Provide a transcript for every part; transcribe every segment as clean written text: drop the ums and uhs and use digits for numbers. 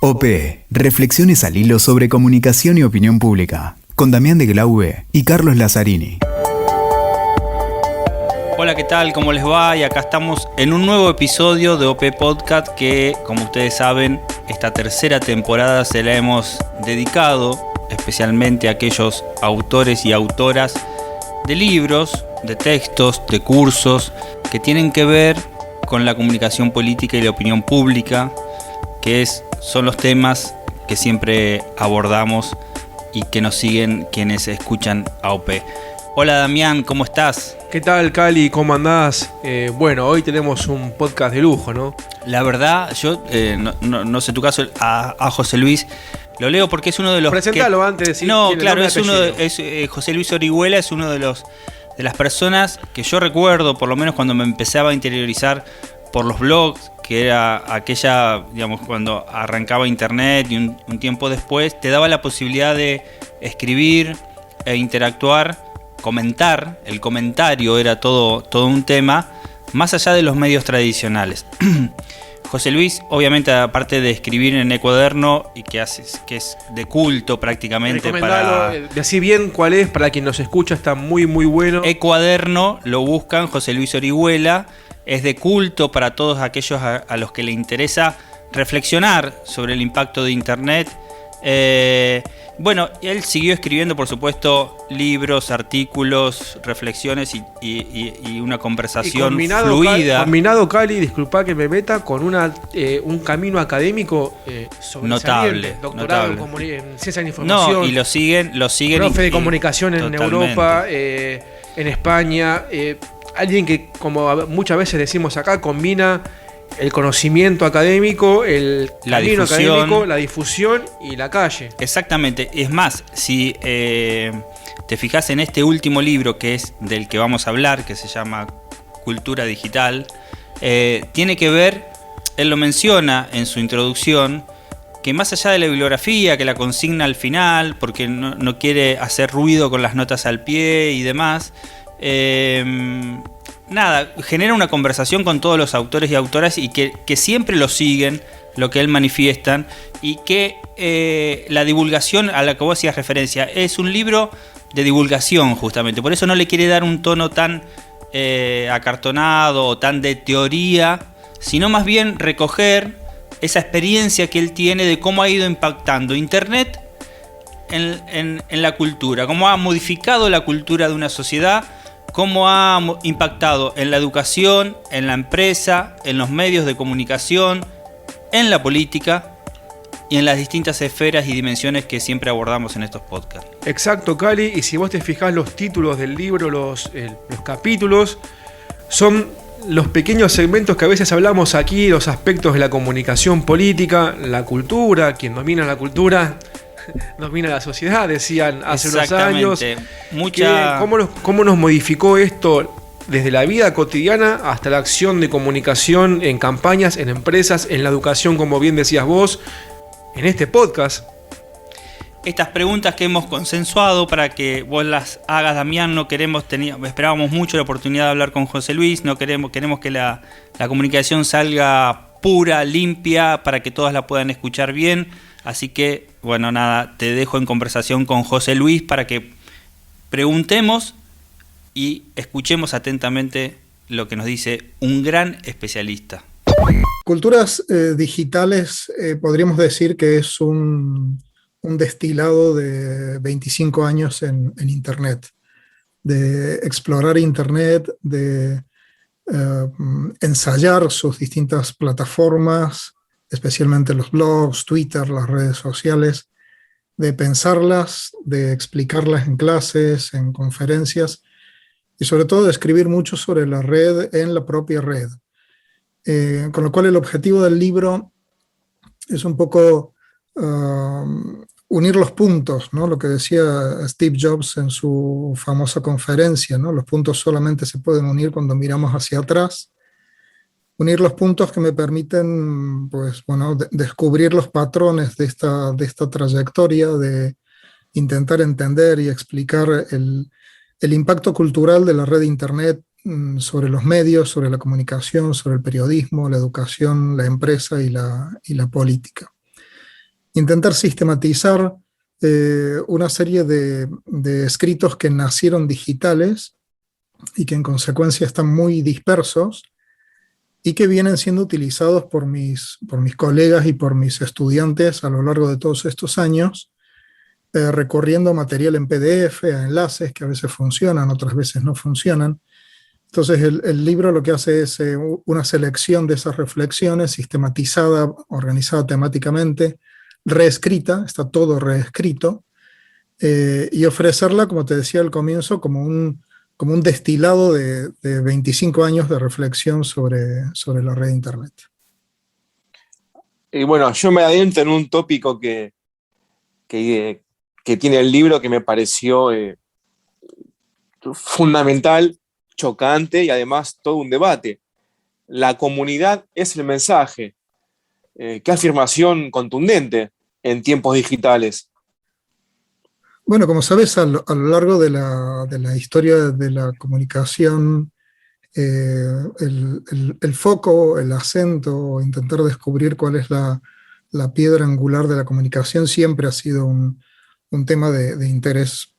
OP, reflexiones al hilo sobre comunicación y opinión pública, con Damián de Glaube y Carlos Lazzarini. Hola, ¿qué tal? ¿Cómo les va? Y acá estamos en un nuevo episodio de OP Podcast que, como ustedes saben, esta tercera temporada se la hemos dedicado especialmente a aquellos autores y autoras de libros, de textos, de cursos que tienen que ver con la comunicación política y la opinión pública, que son los temas que siempre abordamos y que nos siguen quienes escuchan a OP. Hola Damián, ¿cómo estás? ¿Qué tal, Cali? ¿Cómo andás? Bueno, hoy tenemos un podcast de lujo, ¿no? La verdad, yo no sé tu caso, a José Luis lo leo porque es uno de los... Presentalo antes de decir. No, claro, José Luis Orihuela es uno de las personas que yo recuerdo, por lo menos cuando me empezaba a interiorizar por los blogs, que era aquella, digamos, cuando arrancaba internet y un tiempo después, te daba la posibilidad de escribir e interactuar, comentar. El comentario era todo un tema, más allá de los medios tradicionales. José Luis, obviamente, aparte de escribir en Ecuaderno y que es de culto prácticamente para... Decí bien cuál es, para quien nos escucha, está muy muy bueno. Ecuaderno, lo buscan, José Luis Orihuela, es de culto para todos aquellos a los que le interesa reflexionar sobre el impacto de Internet. Bueno, él siguió escribiendo, por supuesto, libros, artículos, reflexiones y una conversación fluida. Combinado, Cali, disculpa que me meta, con un camino académico notable, doctorado notable. En ciencia de la información. No, y lo siguen. Profe de comunicación en totalmente. Europa, en España. Alguien que, como muchas veces decimos acá, combina el conocimiento académico, el camino académico, la difusión y la calle. Exactamente. Es más, si te fijas en este último libro, que es del que vamos a hablar, que se llama Cultura Digital, tiene que ver, él lo menciona en su introducción, que más allá de la bibliografía, que la consigna al final, porque no quiere hacer ruido con las notas al pie y demás, genera una conversación con todos los autores y autoras y que siempre lo siguen, lo que él manifiestan, y que la divulgación a la que vos hacías referencia es un libro de divulgación, justamente. Por eso no le quiere dar un tono tan acartonado o tan de teoría, sino más bien recoger esa experiencia que él tiene de cómo ha ido impactando Internet en la cultura, cómo ha modificado la cultura de una sociedad, cómo ha impactado en la educación, en la empresa, en los medios de comunicación, en la política y en las distintas esferas y dimensiones que siempre abordamos en estos podcasts. Exacto, Cali, y si vos te fijás los títulos del libro, los capítulos, son los pequeños segmentos que a veces hablamos aquí, los aspectos de la comunicación política, la cultura, quien domina la cultura domina la sociedad, decían hace unos años. ¿Cómo nos modificó esto desde la vida cotidiana hasta la acción de comunicación en campañas, en empresas, en la educación, como bien decías vos, en este podcast? Estas preguntas que hemos consensuado para que vos las hagas, Damián, esperábamos mucho la oportunidad de hablar con José Luis, queremos que la comunicación salga pura, limpia, para que todas la puedan escuchar bien. Así que, bueno, nada, te dejo en conversación con José Luis para que preguntemos y escuchemos atentamente lo que nos dice un gran especialista. Culturas digitales, podríamos decir que es un destilado de 25 años en Internet, de explorar Internet, de ensayar sus distintas plataformas, especialmente los blogs, Twitter, las redes sociales, de pensarlas, de explicarlas en clases, en conferencias, y sobre todo de escribir mucho sobre la red en la propia red. Con lo cual el objetivo del libro es un poco unir los puntos, ¿no? Lo que decía Steve Jobs en su famosa conferencia, ¿no? Los puntos solamente se pueden unir cuando miramos hacia atrás. Unir los puntos que me permiten, pues, bueno, descubrir los patrones de esta trayectoria, de intentar entender y explicar el impacto cultural de la red de Internet sobre los medios, sobre la comunicación, sobre el periodismo, la educación, la empresa y la política. intentar sistematizar una serie de escritos que nacieron digitales y que en consecuencia están muy dispersos y que vienen siendo utilizados por mis colegas y por mis estudiantes a lo largo de todos estos años, recorriendo material en PDF, a enlaces que a veces funcionan, otras veces no funcionan. Entonces el libro lo que hace es una selección de esas reflexiones sistematizada, organizada temáticamente, reescrita, está todo reescrito, y ofrecerla, como te decía al comienzo, como un destilado de 25 años de reflexión sobre la red de Internet. Y bueno, yo me adentro en un tópico que tiene el libro que me pareció fundamental, chocante y además todo un debate. La comunidad es el mensaje. Qué afirmación contundente en tiempos digitales. Bueno, como sabes, a lo largo de la historia de la comunicación, el foco, el acento, intentar descubrir cuál es la piedra angular de la comunicación siempre ha sido un tema de interés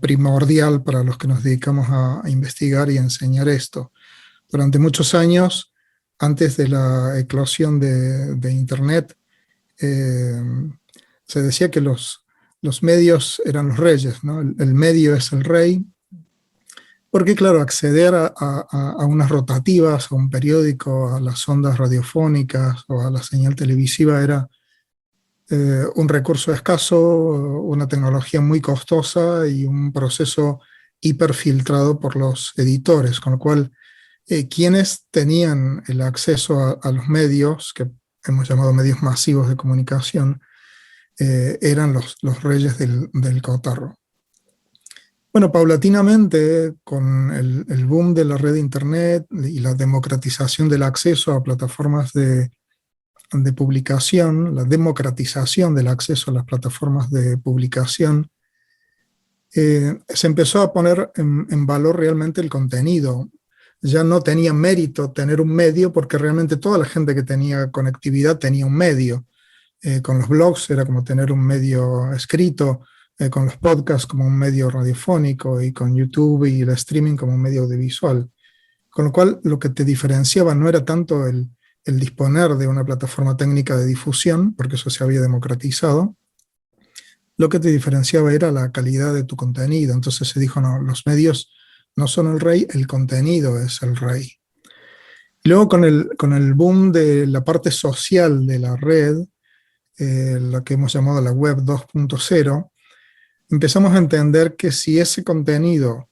primordial para los que nos dedicamos a investigar y a enseñar esto. Durante muchos años, antes de la eclosión de Internet, se decía que los medios eran los reyes, ¿no? El medio es el rey, porque claro, acceder a unas rotativas, a un periódico, a las ondas radiofónicas o a la señal televisiva era un recurso escaso, una tecnología muy costosa y un proceso hiperfiltrado por los editores, con lo cual quienes tenían el acceso a los medios, que hemos llamado medios masivos de comunicación, eran los reyes del cotarro. Bueno, paulatinamente, con el boom de la red de Internet y la democratización del acceso a plataformas de publicación, la democratización del acceso a las plataformas de publicación, se empezó a poner en valor realmente el contenido. Ya no tenía mérito tener un medio porque realmente toda la gente que tenía conectividad tenía un medio. Con los blogs era como tener un medio escrito, con los podcasts como un medio radiofónico y con YouTube y el streaming como un medio audiovisual. Con lo cual lo que te diferenciaba no era tanto el disponer de una plataforma técnica de difusión, porque eso se había democratizado. Lo que te diferenciaba era la calidad de tu contenido. Entonces se dijo, no, los medios no son el rey, el contenido es el rey. Luego con el boom de la parte social de la red, la que hemos llamado la web 2.0, empezamos a entender que si ese contenido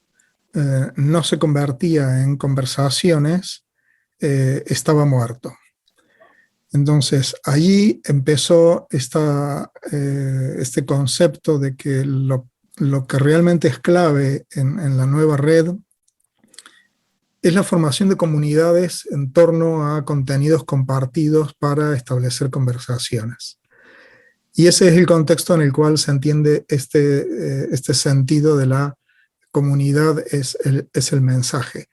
no se convertía en conversaciones, estaba muerto. Entonces, allí empezó este concepto de que lo que realmente es clave en la nueva red es la formación de comunidades en torno a contenidos compartidos para establecer conversaciones. Y ese es el contexto en el cual se entiende este sentido de la comunidad es el mensaje.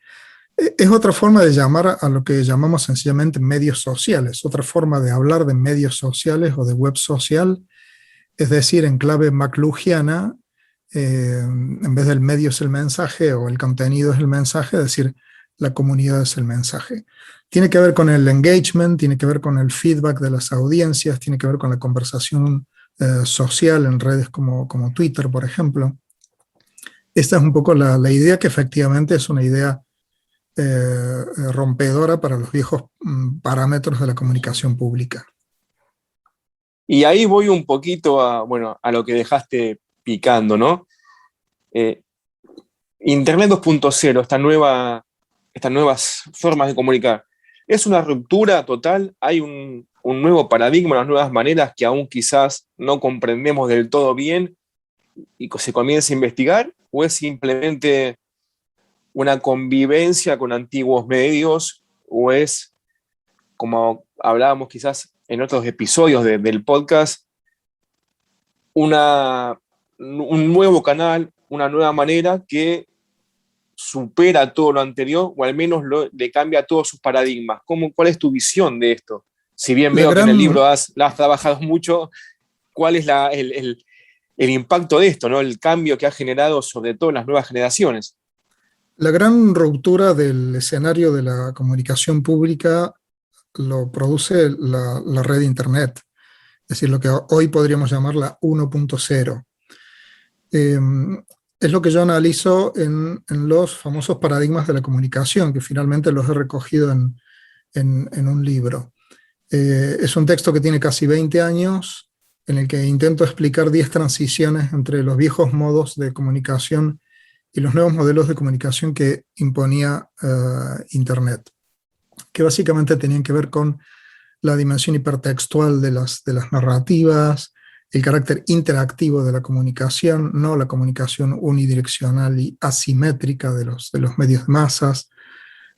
Es otra forma de llamar a lo que llamamos sencillamente medios sociales, otra forma de hablar de medios sociales o de web social, es decir, en clave McLuhiana, en vez del medio es el mensaje o el contenido es el mensaje, es decir, la comunidad es el mensaje. Tiene que ver con el engagement, tiene que ver con el feedback de las audiencias, tiene que ver con la conversación social en redes como Twitter, por ejemplo. Esta es un poco la idea, que efectivamente es una idea rompedora para los viejos parámetros de la comunicación pública. Y ahí voy un poquito a lo que dejaste picando, ¿no? Internet 2.0, estas nuevas formas de comunicar, ¿es una ruptura total? ¿Hay un nuevo paradigma, unas nuevas maneras que aún quizás no comprendemos del todo bien y se comienza a investigar? ¿O es simplemente una convivencia con antiguos medios? ¿O es, como hablábamos quizás en otros episodios del podcast, un nuevo canal, una nueva manera que supera todo lo anterior, o al menos le cambia todos sus paradigmas? ¿Cuál es tu visión de esto? Si bien veo que en el libro la has trabajado mucho, cuál es el impacto de esto, ¿no? El cambio que ha generado sobre todo en las nuevas generaciones. La gran ruptura del escenario de la comunicación pública lo produce la red de Internet, es decir, lo que hoy podríamos llamar la 1.0. Es lo que yo analizo en los famosos paradigmas de la comunicación, que finalmente los he recogido en un libro. Es un texto que tiene casi 20 años, en el que intento explicar 10 transiciones entre los viejos modos de comunicación y los nuevos modelos de comunicación que imponía Internet, que básicamente tenían que ver con la dimensión hipertextual de las narrativas, el carácter interactivo de la comunicación, no la comunicación unidireccional y asimétrica de los medios de masas,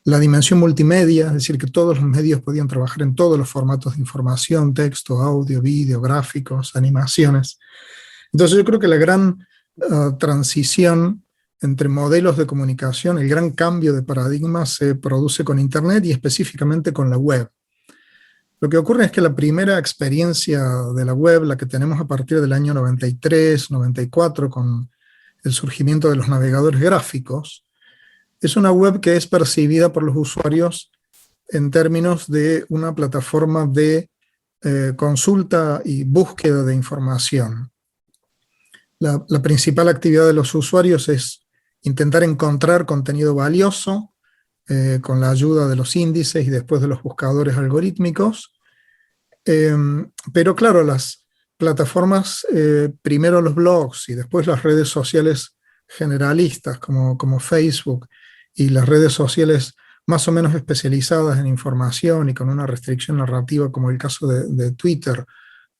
la dimensión multimedia, es decir, que todos los medios podían trabajar en todos los formatos de información, texto, audio, vídeo, gráficos, animaciones. Entonces yo creo que la gran transición entre modelos de comunicación, el gran cambio de paradigma se produce con Internet y específicamente con la web. Lo que ocurre es que la primera experiencia de la web, la que tenemos a partir del año 93, 94, con el surgimiento de los navegadores gráficos, es una web que es percibida por los usuarios en términos de una plataforma de consulta y búsqueda de información. La principal actividad de los usuarios es intentar encontrar contenido valioso con la ayuda de los índices y después de los buscadores algorítmicos. Pero claro, las plataformas, primero los blogs y después las redes sociales generalistas como Facebook y las redes sociales más o menos especializadas en información y con una restricción narrativa como el caso de Twitter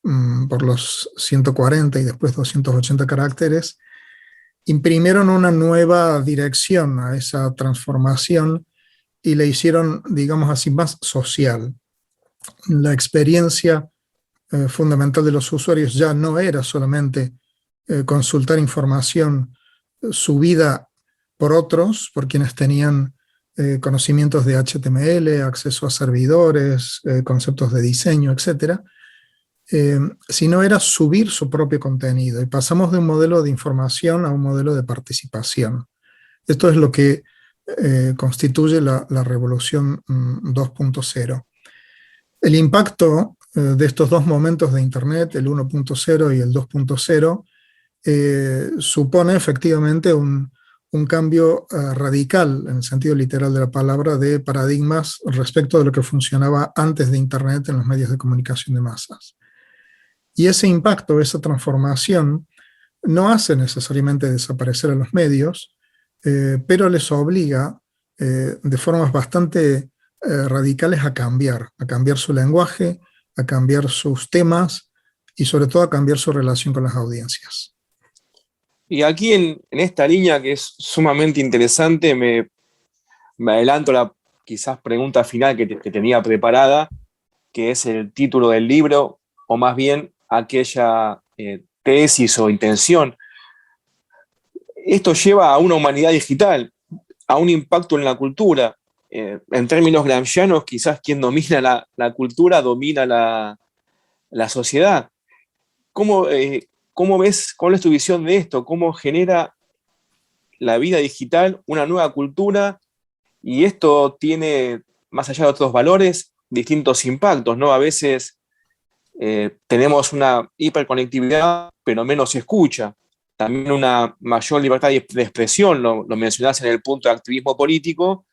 por los 140 y después 280 caracteres, imprimieron una nueva dirección a esa transformación y la hicieron, digamos así, más social. La experiencia fundamental de los usuarios ya no era solamente consultar información subida por otros, por quienes tenían conocimientos de HTML, acceso a servidores, conceptos de diseño, etc., sino era subir su propio contenido. Y pasamos de un modelo de información a un modelo de participación. Esto es lo que constituye la revolución 2.0. El impacto de estos dos momentos de Internet, el 1.0 y el 2.0, supone efectivamente un cambio radical, en el sentido literal de la palabra, de paradigmas respecto de lo que funcionaba antes de Internet en los medios de comunicación de masas. Y ese impacto, esa transformación, no hace necesariamente desaparecer a los medios, pero les obliga de formas bastante radicales a cambiar su lenguaje, a cambiar sus temas y sobre todo a cambiar su relación con las audiencias. Y aquí en esta línea que es sumamente interesante, me adelanto la quizás pregunta final que tenía preparada, que es el título del libro, o más bien aquella tesis o intención. Esto lleva a una humanidad digital, a un impacto en la cultura. En términos gramscianos, quizás quien domina la cultura domina la sociedad. ¿Cómo ves, cuál es tu visión de esto? ¿Cómo genera la vida digital una nueva cultura? Y esto tiene, más allá de otros valores, distintos impactos, ¿no? A veces tenemos una hiperconectividad, pero menos se escucha. También una mayor libertad de expresión, lo mencionás en el punto de activismo político,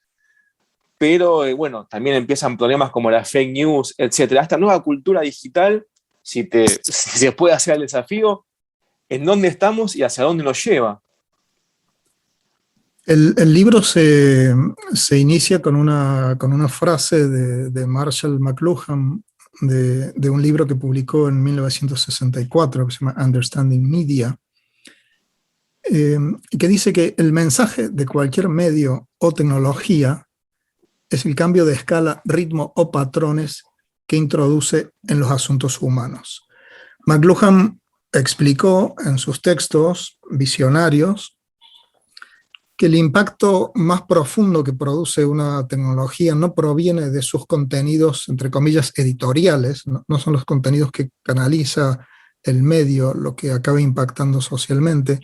pero bueno, también empiezan problemas como las fake news, etc. Esta nueva cultura digital, si se puede hacer el desafío, ¿en dónde estamos y hacia dónde nos lleva? El libro se inicia con una frase de Marshall McLuhan, de un libro que publicó en 1964, que se llama Understanding Media, que dice que el mensaje de cualquier medio o tecnología es el cambio de escala, ritmo o patrones que introduce en los asuntos humanos. McLuhan explicó en sus textos visionarios que el impacto más profundo que produce una tecnología no proviene de sus contenidos, entre comillas, editoriales, no son los contenidos que canaliza el medio lo que acaba impactando socialmente,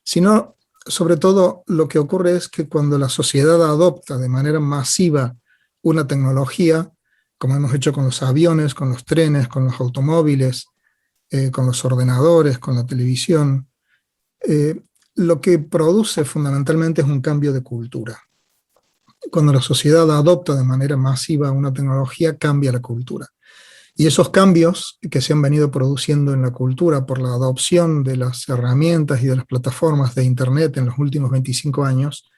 sino sobre todo lo que ocurre es que cuando la sociedad adopta de manera masiva una tecnología, como hemos hecho con los aviones, con los trenes, con los automóviles, con los ordenadores, con la televisión, lo que produce fundamentalmente es un cambio de cultura. Cuando la sociedad adopta de manera masiva una tecnología, cambia la cultura. Y esos cambios que se han venido produciendo en la cultura por la adopción de las herramientas y de las plataformas de Internet en los últimos 25 años,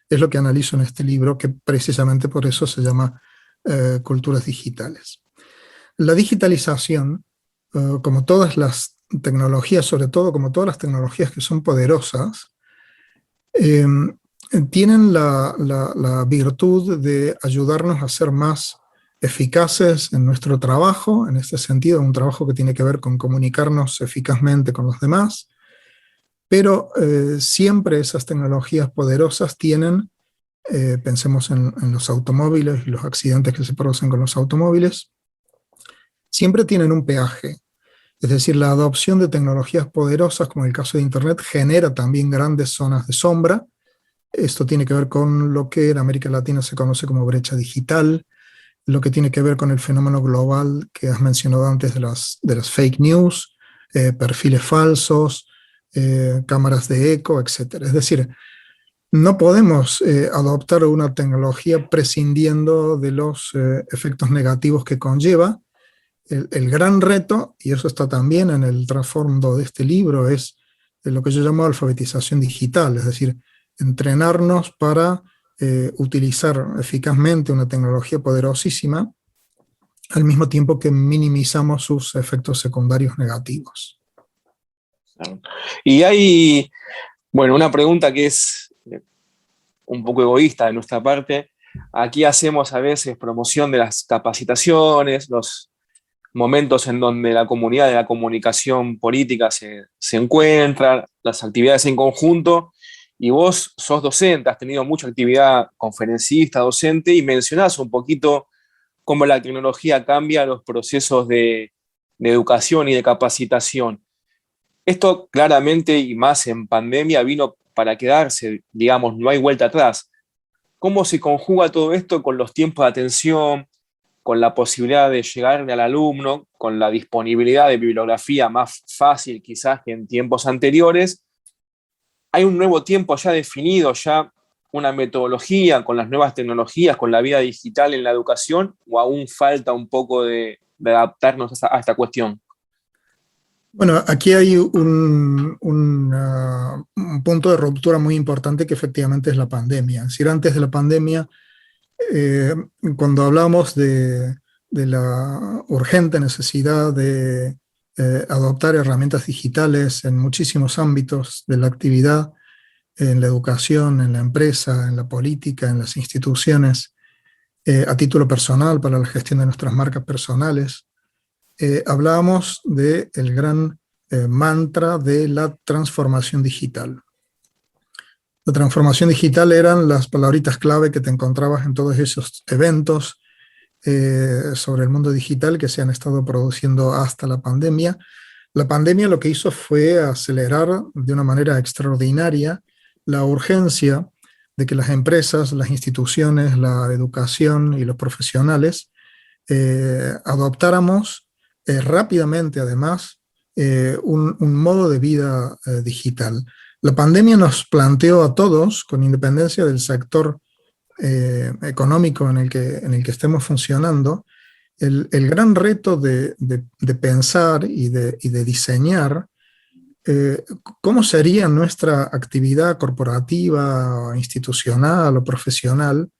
es lo que analizo en este libro, que precisamente por eso se llama Culturas Digitales. La digitalización, como todas las tecnologías, sobre todo como todas las tecnologías que son poderosas, tienen la virtud de ayudarnos a ser más eficaces en nuestro trabajo, en este sentido, un trabajo que tiene que ver con comunicarnos eficazmente con los demás, pero siempre esas tecnologías poderosas tienen, pensemos en los automóviles y los accidentes que se producen con los automóviles, siempre tienen un peaje. Es decir, la adopción de tecnologías poderosas, como el caso de Internet, genera también grandes zonas de sombra. Esto tiene que ver con lo que en América Latina se conoce como brecha digital, lo que tiene que ver con el fenómeno global que has mencionado antes de las fake news, perfiles falsos, cámaras de eco, etc. Es decir, no podemos adoptar una tecnología prescindiendo de los efectos negativos que conlleva. El gran reto, y eso está también en el trasfondo de este libro, es lo que yo llamo alfabetización digital, es decir, entrenarnos para utilizar eficazmente una tecnología poderosísima al mismo tiempo que minimizamos sus efectos secundarios negativos. Y hay, bueno, una pregunta que es un poco egoísta de nuestra parte. Aquí hacemos a veces promoción de las capacitaciones, los momentos en donde la comunidad de la comunicación política se encuentra, las actividades en conjunto. Y vos sos docente, has tenido mucha actividad conferencista, docente, y mencionás un poquito cómo la tecnología cambia los procesos de educación y de capacitación. Esto claramente, y más en pandemia, vino para quedarse, digamos, no hay vuelta atrás. ¿Cómo se conjuga todo esto con los tiempos de atención, con la posibilidad de llegarle al alumno, con la disponibilidad de bibliografía más fácil quizás que en tiempos anteriores? Hay un nuevo tiempo ya definido, ya una metodología con las nuevas tecnologías, con la vida digital en la educación, o aún falta un poco de adaptarnos a esta cuestión? Bueno, aquí hay un punto de ruptura muy importante que efectivamente es la pandemia. Es decir, antes de la pandemia, cuando hablamos de la urgente necesidad de adoptar herramientas digitales en muchísimos ámbitos de la actividad, en la educación, en la empresa, en la política, en las instituciones, a título personal, para la gestión de nuestras marcas personales, hablábamos del gran mantra de la transformación digital. La transformación digital eran las palabritas clave que te encontrabas en todos esos eventos sobre el mundo digital que se han estado produciendo hasta la pandemia. La pandemia lo que hizo fue acelerar de una manera extraordinaria la urgencia de que las empresas, las instituciones, la educación y los profesionales adoptáramos rápidamente, además, un modo de vida digital. La pandemia nos planteó a todos, con independencia del sector económico en el que estemos funcionando, el gran reto de pensar y de diseñar cómo sería nuestra actividad corporativa, institucional o profesional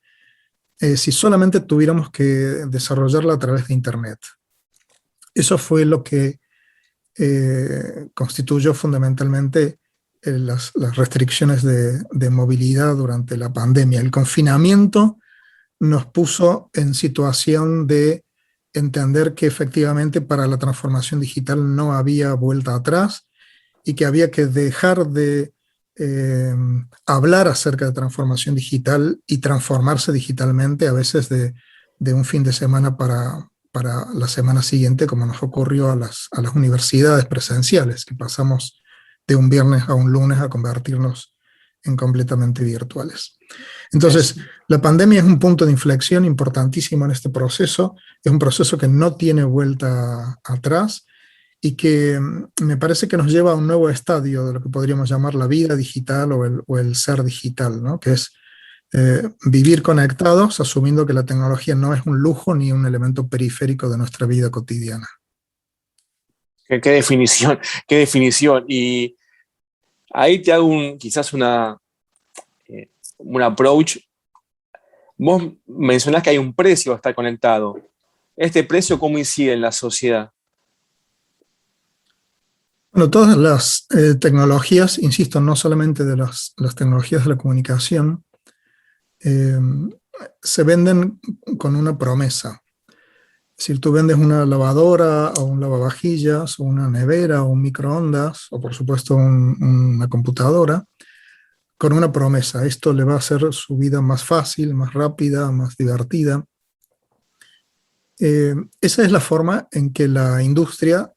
si solamente tuviéramos que desarrollarla a través de Internet. Eso fue lo que constituyó fundamentalmente las restricciones de movilidad durante la pandemia. El confinamiento nos puso en situación de entender que efectivamente para la transformación digital no había vuelta atrás y que había que dejar de hablar acerca de transformación digital y transformarse digitalmente, a veces de un fin de semana para para la semana siguiente, como nos ocurrió a las universidades presenciales, que pasamos de un viernes a un lunes a convertirnos en completamente virtuales. Entonces, la pandemia es un punto de inflexión importantísimo en este proceso, es un proceso que no tiene vuelta atrás y que me parece que nos lleva a un nuevo estadio de lo que podríamos llamar la vida digital o el ser digital, ¿no? Que es vivir conectados, asumiendo que la tecnología no es un lujo ni un elemento periférico de nuestra vida cotidiana. Qué definición, qué definición. Y ahí te hago quizás un approach. Vos mencionás que hay un precio a estar conectado. ¿Este precio cómo incide en la sociedad? Bueno, todas las tecnologías, insisto, no solamente de las tecnologías de la comunicación, se venden con una promesa. Si tú vendes una lavadora o un lavavajillas o una nevera o un microondas o por supuesto una computadora, con una promesa, esto le va a hacer su vida más fácil, más rápida, más divertida. Esa es la forma en que la industria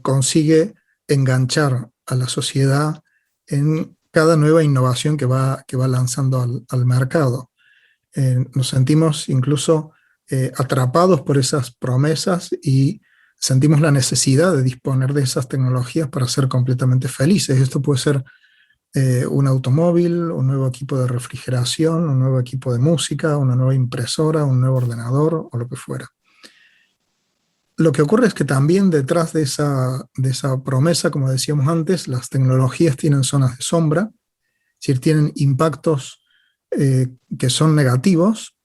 consigue enganchar a la sociedad en cada nueva innovación que va lanzando al mercado. Nos sentimos incluso atrapados por esas promesas y sentimos la necesidad de disponer de esas tecnologías para ser completamente felices. Esto puede ser un automóvil, un nuevo equipo de refrigeración, un nuevo equipo de música, una nueva impresora, un nuevo ordenador o lo que fuera. Lo que ocurre es que también detrás de esa promesa, como decíamos antes, las tecnologías tienen zonas de sombra, es decir, tienen impactos que son negativos,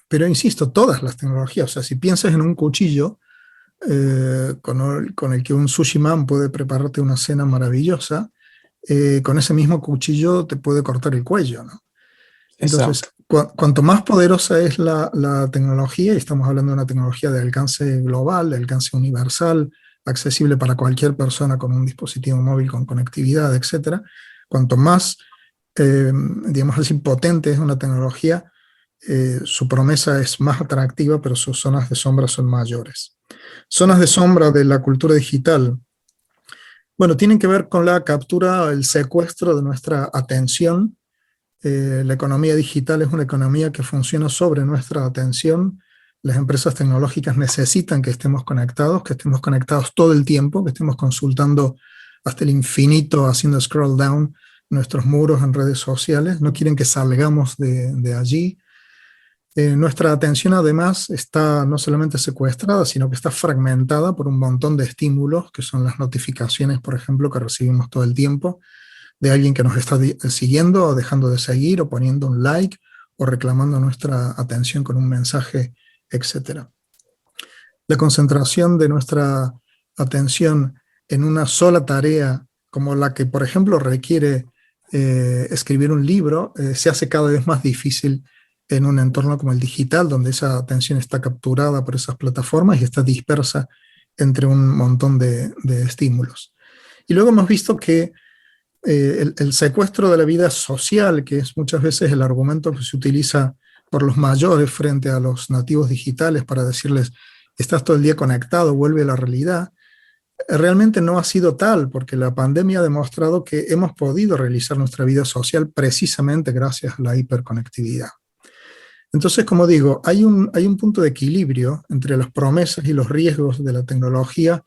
pero insisto, todas las tecnologías, o sea, si piensas en un cuchillo con el que un sushi man puede prepararte una cena maravillosa, con ese mismo cuchillo te puede cortar el cuello, ¿no? Entonces, cuanto más poderosa es la tecnología, y estamos hablando de una tecnología de alcance global, de alcance universal, accesible para cualquier persona con un dispositivo móvil con conectividad, etc., cuanto más, digamos así, potente es una tecnología, su promesa es más atractiva, pero sus zonas de sombra son mayores. Zonas de sombra de la cultura digital, bueno, tienen que ver con la captura, el secuestro de nuestra atención. La economía digital es una economía que funciona sobre nuestra atención. Las empresas tecnológicas necesitan que estemos conectados todo el tiempo, que estemos consultando hasta el infinito, haciendo scroll down nuestros muros en redes sociales. No quieren que salgamos de allí. Nuestra atención además está no solamente secuestrada, sino que está fragmentada por un montón de estímulos, que son las notificaciones, por ejemplo, que recibimos todo el tiempo, de alguien que nos está siguiendo o dejando de seguir o poniendo un like o reclamando nuestra atención con un mensaje, etc. La concentración de nuestra atención en una sola tarea, como la que, por ejemplo, requiere escribir un libro, se hace cada vez más difícil en un entorno como el digital, donde esa atención está capturada por esas plataformas y está dispersa entre un montón de estímulos. Y luego hemos visto que el secuestro de la vida social, que es muchas veces el argumento que se utiliza por los mayores frente a los nativos digitales para decirles, estás todo el día conectado, vuelve a la realidad, realmente no ha sido tal, porque la pandemia ha demostrado que hemos podido realizar nuestra vida social precisamente gracias a la hiperconectividad. Entonces, como digo, hay un punto de equilibrio entre las promesas y los riesgos de la tecnología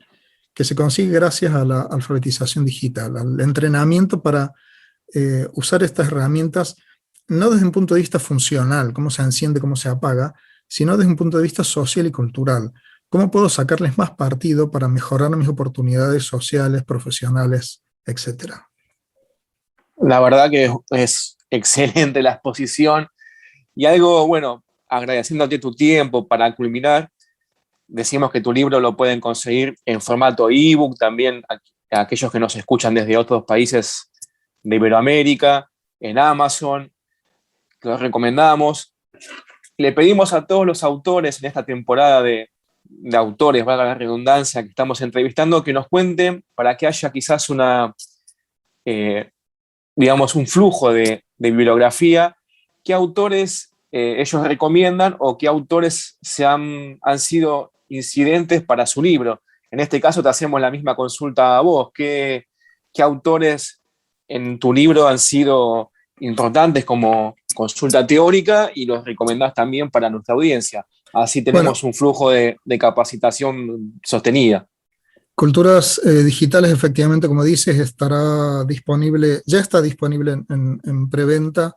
que se consigue gracias a la alfabetización digital, al entrenamiento para usar estas herramientas no desde un punto de vista funcional, cómo se enciende, cómo se apaga, sino desde un punto de vista social y cultural. ¿Cómo puedo sacarles más partido para mejorar mis oportunidades sociales, profesionales, etcétera? La verdad que es excelente la exposición. Y algo, bueno, agradeciéndote tu tiempo para culminar, decimos que tu libro lo pueden conseguir en formato ebook, también a aquellos que nos escuchan desde otros países de Iberoamérica, en Amazon, que los recomendamos. Le pedimos a todos los autores en esta temporada de autores, valga la redundancia, que estamos entrevistando, que nos cuenten para que haya quizás digamos, un flujo de bibliografía, qué autores ellos recomiendan o qué autores han sido incidentes para su libro. En este caso te hacemos la misma consulta a vos. ¿Qué autores en tu libro han sido importantes como consulta teórica y los recomendás también para nuestra audiencia? Así tenemos un flujo de capacitación sostenida. Culturas digitales, efectivamente, como dices, ya está disponible en preventa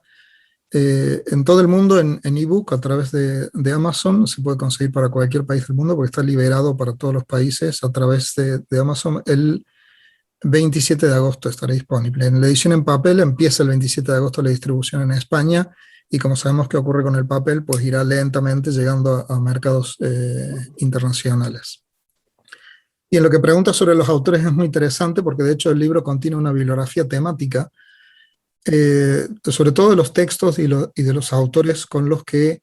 en todo el mundo en ebook a través de Amazon. Se puede conseguir para cualquier país del mundo porque está liberado para todos los países a través de Amazon. El 27 de agosto estará disponible. En la edición en papel empieza el 27 de agosto la distribución en España, y como sabemos que ocurre con el papel, pues irá lentamente llegando a mercados internacionales. Y en lo que preguntas sobre los autores es muy interesante, porque de hecho el libro contiene una bibliografía temática, sobre todo de los textos y de los autores con los que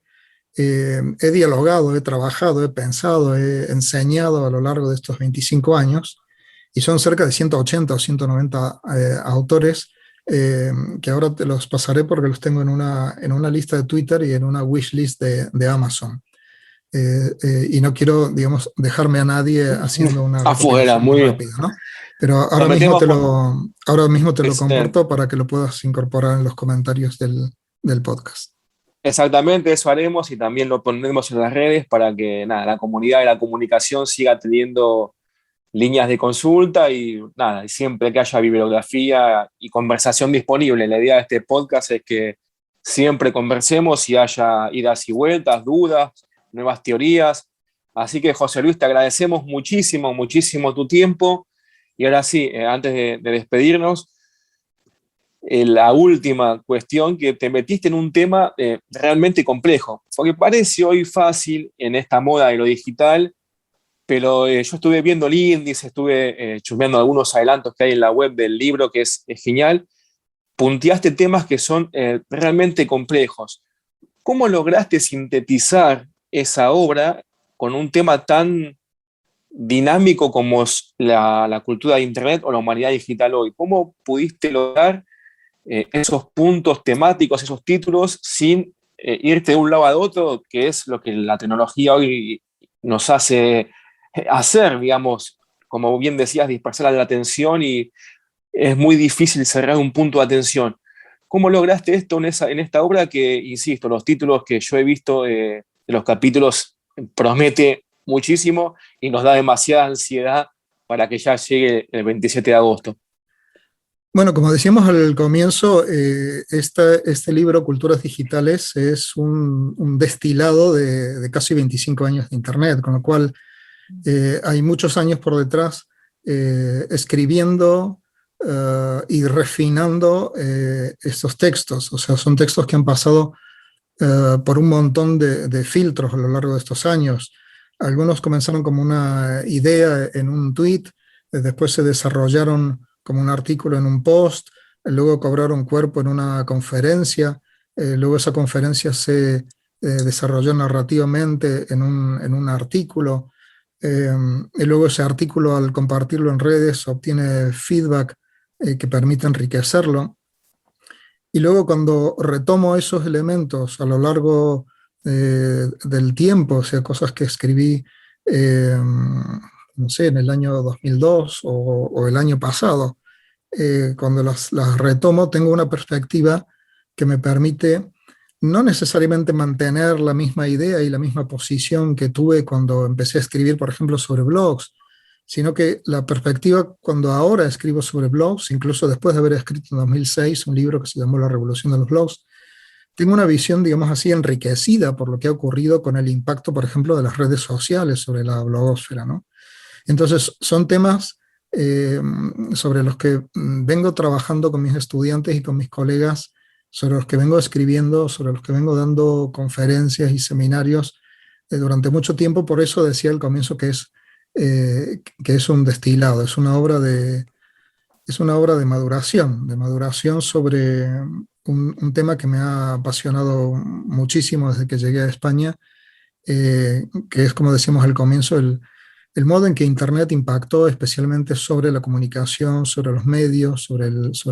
he dialogado, he trabajado, he pensado, he enseñado a lo largo de estos 25 años, y son cerca de 180 o 190 autores, que ahora te los pasaré porque los tengo en una lista de Twitter y en una wishlist de Amazon. Y no quiero, digamos, dejarme a nadie haciendo una afuera, muy rápida, ¿no? Pero ahora mismo te lo comparto para que lo puedas incorporar en los comentarios del podcast. Exactamente, eso haremos, y también lo pondremos en las redes para que la comunidad de la comunicación siga teniendo líneas de consulta y siempre que haya bibliografía y conversación disponible. La idea de este podcast es que siempre conversemos y haya idas y vueltas, dudas, nuevas teorías. Así que, José Luis, te agradecemos muchísimo, muchísimo tu tiempo. Y ahora sí, antes de despedirnos, la última cuestión, que te metiste en un tema realmente complejo, porque parece hoy fácil en esta moda de lo digital, pero yo estuve viendo el índice, estuve chusmeando algunos adelantos que hay en la web del libro, que es genial. Punteaste temas que son realmente complejos. ¿Cómo lograste sintetizar esa obra con un tema tan dinámico como es la cultura de Internet o la humanidad digital hoy? ¿Cómo pudiste lograr esos puntos temáticos, esos títulos, sin irte de un lado a otro, que es lo que la tecnología hoy nos hace hacer, digamos, como bien decías, dispersar la atención, y es muy difícil cerrar un punto de atención? ¿Cómo lograste esto en esta obra que, insisto, los títulos que yo he visto de los capítulos promete muchísimo y nos da demasiada ansiedad para que ya llegue el 27 de agosto? Bueno, como decíamos al comienzo, este libro, Culturas Digitales, es un destilado de casi 25 años de Internet, con lo cual hay muchos años por detrás escribiendo y refinando estos textos. O sea, son textos que han pasado por un montón de filtros a lo largo de estos años. Algunos comenzaron como una idea en un tweet, después se desarrollaron como un artículo en un post, luego cobraron cuerpo en una conferencia, luego esa conferencia se desarrolló narrativamente en un artículo, y luego ese artículo, al compartirlo en redes, obtiene feedback que permite enriquecerlo. Y luego, cuando retomo esos elementos a lo largo del tiempo, o sea, cosas que escribí, no sé, en el año 2002 o el año pasado, cuando las retomo, tengo una perspectiva que me permite no necesariamente mantener la misma idea y la misma posición que tuve cuando empecé a escribir, por ejemplo, sobre blogs, sino que la perspectiva, cuando ahora escribo sobre blogs, incluso después de haber escrito en 2006 un libro que se llamó La Revolución de los Blogs, tengo una visión, digamos así, enriquecida por lo que ha ocurrido con el impacto, por ejemplo, de las redes sociales sobre la blogosfera, ¿no? Entonces, son temas sobre los que vengo trabajando con mis estudiantes y con mis colegas, sobre los que vengo escribiendo, sobre los que vengo dando conferencias y seminarios durante mucho tiempo. Por eso decía al comienzo que es un destilado, es una obra de maduración sobre un tema que me ha apasionado muchísimo desde que llegué a España, que es, como decíamos al comienzo, el modo en que Internet impactó especialmente sobre la comunicación, sobre los medios, sobre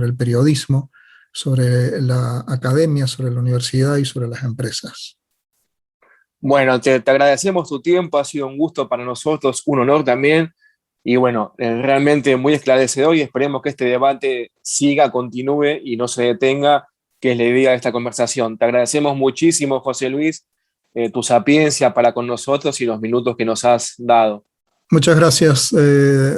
el periodismo, sobre la academia, sobre la universidad y sobre las empresas. Bueno, te agradecemos tu tiempo, ha sido un gusto para nosotros, un honor también, y bueno, realmente muy esclarecedor y esperemos que este debate siga, continúe y no se detenga, que es la idea de esta conversación. Te agradecemos muchísimo, José Luis, tu sapiencia para con nosotros y los minutos que nos has dado. Muchas gracias,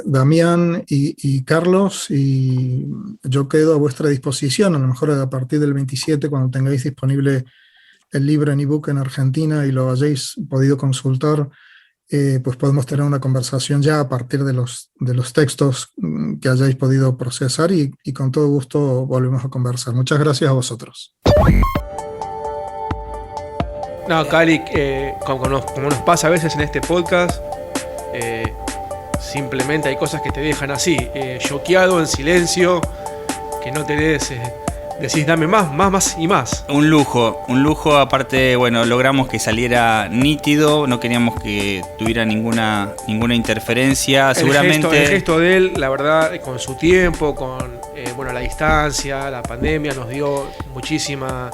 Damián y Carlos, y yo quedo a vuestra disposición, a lo mejor a partir del 27, cuando tengáis disponible el libro en ebook en Argentina y lo hayáis podido consultar, pues podemos tener una conversación ya a partir de los textos que hayáis podido procesar y con todo gusto volvemos a conversar. Muchas gracias a vosotros. No, Cali, como nos pasa a veces en este podcast, simplemente hay cosas que te dejan así, choqueado, en silencio, que no te decís dame más y más. Un lujo, aparte, bueno, logramos que saliera nítido, no queríamos que tuviera ninguna interferencia, seguramente. El gesto de él, la verdad, con su tiempo, con la distancia, la pandemia, nos dio muchísima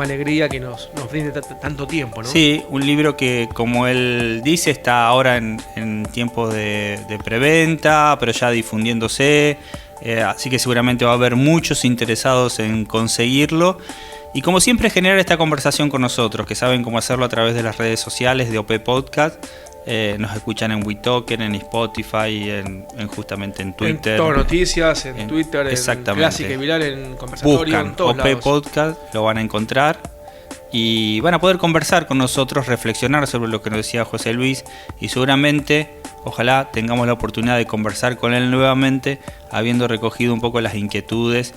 alegría que nos brinde tanto tiempo, ¿no? Sí, un libro que, como él dice, está ahora en tiempos de preventa, pero ya difundiéndose, así que seguramente va a haber muchos interesados en conseguirlo. Y como siempre, generar esta conversación con nosotros, que saben cómo hacerlo a través de las redes sociales de OP Podcast. Nos escuchan en WeTalker, en Spotify, justamente en Twitter. En todas noticias, en Twitter, en Clásica y Viral, en Conversatorio, buscan en todos OP lados. Podcast, lo van a encontrar y van a poder conversar con nosotros, reflexionar sobre lo que nos decía José Luis y seguramente, ojalá tengamos la oportunidad de conversar con él nuevamente, habiendo recogido un poco las inquietudes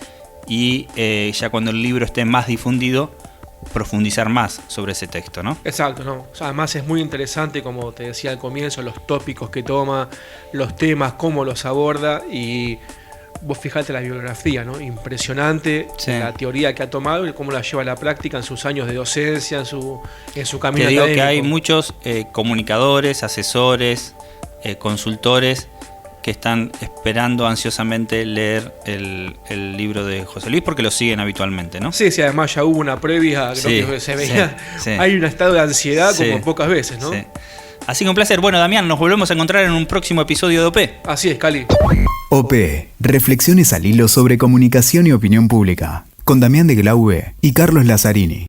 y ya cuando el libro esté más difundido, profundizar más sobre ese texto, ¿no? Exacto, ¿no? O sea, además es muy interesante, como te decía al comienzo, los tópicos que toma, los temas, cómo los aborda y vos fijate la bibliografía, ¿no? Impresionante, sí. La teoría que ha tomado y cómo la lleva a la práctica en sus años de docencia, en su camino académico. Te digo que hay muchos comunicadores, asesores, consultores que están esperando ansiosamente leer el libro de José Luis porque lo siguen habitualmente, ¿no? Sí, además ya hubo una previa, creo que se veía. Sí. Hay un estado de ansiedad como pocas veces, ¿no? Sí. Así que un placer. Bueno, Damián, nos volvemos a encontrar en un próximo episodio de OP. Así es, Cali. OP, reflexiones al hilo sobre comunicación y opinión pública, con Damián de Glaube y Carlos Lazzarini.